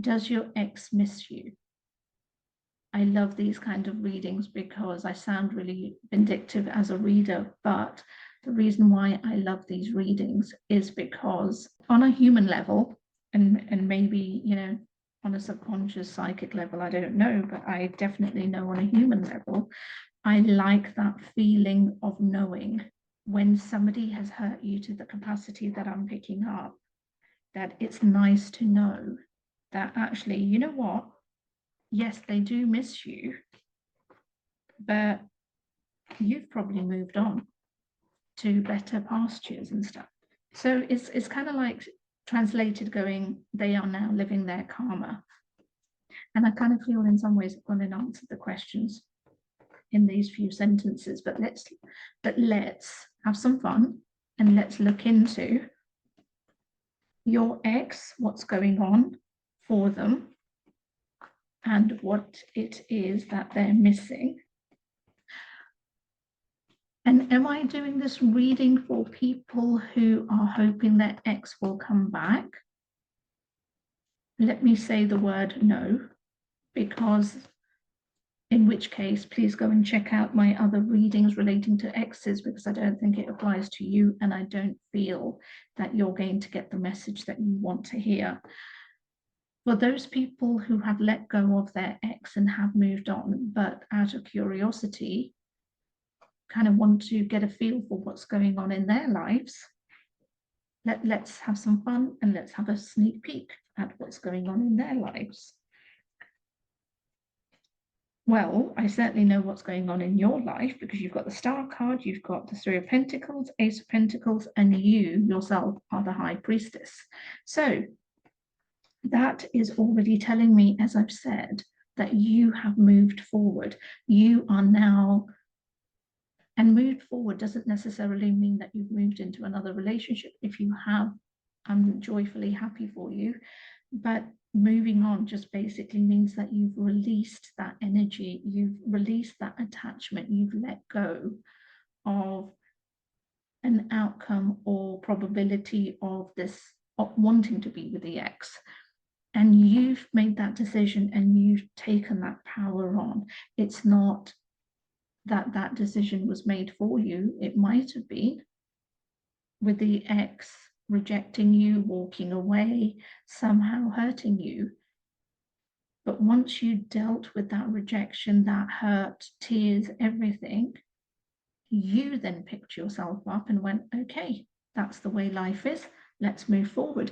Does your ex miss you? I love these kind of readings because I sound really vindictive as a reader, but the reason why I love these readings is because on a human level, and maybe, on a subconscious psychic level, I don't know, but I definitely know on a human level, I like that feeling of knowing when somebody has hurt you to the capacity that I'm picking up, that it's nice to know that actually, you know what? Yes, they do miss you, but you've probably moved on to better pastures and stuff. So it's kind of like translated going, they are now living their karma. And I kind of feel in some ways I've gone and answered the questions in these few sentences, but let's have some fun and let's look into your ex, what's going on for them, and what it is that they're missing. And am I doing this reading for people who are hoping their ex will come back? Let me say the word no, because in which case, please go and check out my other readings relating to exes, because I don't think it applies to you, and I don't feel that you're going to get the message that you want to hear. For those people who have let go of their ex and have moved on, but out of curiosity, kind of want to get a feel for what's going on in their lives, let's have some fun and let's have a sneak peek at what's going on in their lives. Well, I certainly know what's going on in your life because you've got the Star card, you've got the Three of Pentacles, Ace of Pentacles, and you yourself are the High Priestess. So that is already telling me, as I've said, that you have moved forward. You are now, and moved forward doesn't necessarily mean that you've moved into another relationship. If you have, I'm joyfully happy for you. But moving on just basically means that you've released that energy, you've released that attachment, you've let go of an outcome or probability of this, of wanting to be with the ex. And you've made that decision and you've taken that power on. It's not that that decision was made for you. It might have been, with the ex rejecting you, walking away, somehow hurting you. But once you dealt with that rejection, that hurt, tears, everything, you then picked yourself up and went, okay, that's the way life is. Let's move forward.